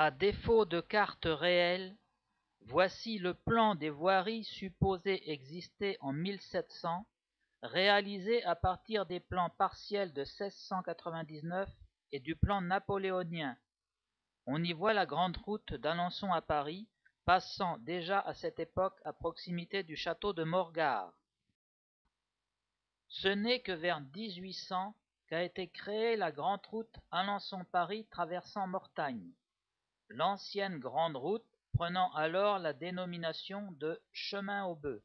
À défaut de carte réelle, voici le plan des voiries supposées exister en 1700, réalisé à partir des plans partiels de 1699 et du plan napoléonien. On y voit la grande route d'Alençon à Paris, passant déjà à cette époque à proximité du château de Morgard. Ce n'est que vers 1800 qu'a été créée la grande route Alençon-Paris traversant Mortagne, l'ancienne grande route prenant alors la dénomination de chemin aux bœufs.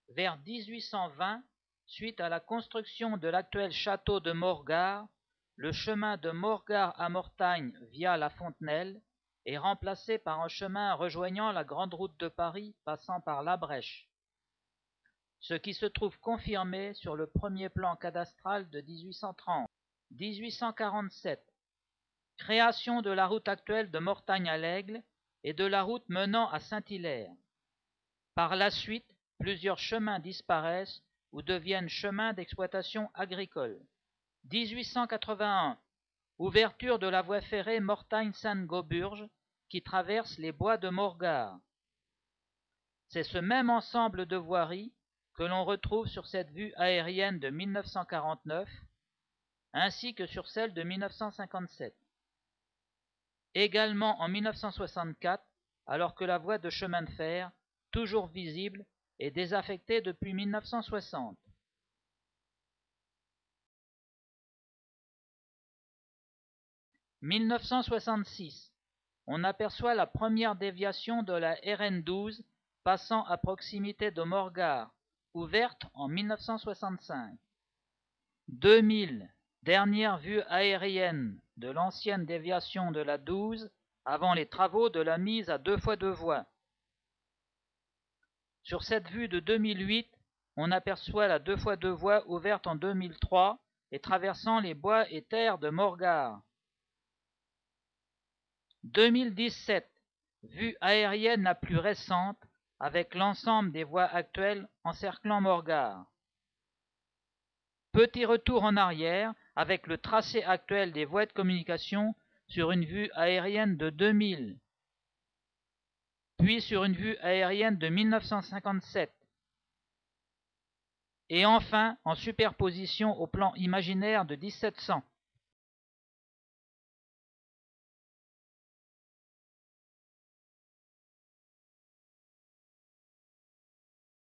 Vers 1820, suite à la construction de l'actuel château de Morgard, le chemin de Morgard à Mortagne via la Fontenelle est remplacé par un chemin rejoignant la grande route de Paris passant par La Brèche, ce qui se trouve confirmé sur le premier plan cadastral de 1830. 1847. Création de la route actuelle de Mortagne à l'Aigle et de la route menant à Saint-Hilaire. Par la suite, plusieurs chemins disparaissent ou deviennent chemins d'exploitation agricole. 1881. Ouverture de la voie ferrée Mortagne-Sainte-Gauburge qui traverse les bois de Morgard. C'est ce même ensemble de voiries que l'on retrouve sur cette vue aérienne de 1949 ainsi que sur celle de 1957. Également en 1964, alors que la voie de chemin de fer, toujours visible, est désaffectée depuis 1960. « 1966. On aperçoit la première déviation de la RN 12 passant à proximité de Morgard, ouverte en 1965. 2000. Dernière vue aérienne de l'ancienne déviation de la 12 avant les travaux de la mise à 2x2 voies. Sur cette vue de 2008, on aperçoit la 2x2 voies ouverte en 2003 et traversant les bois et terres de Morgard. 2017, vue aérienne la plus récente avec l'ensemble des voies actuelles encerclant Morgard. Petit retour en arrière avec le tracé actuel des voies de communication sur une vue aérienne de 2000, puis sur une vue aérienne de 1957, et enfin en superposition au plan imaginaire de 1700.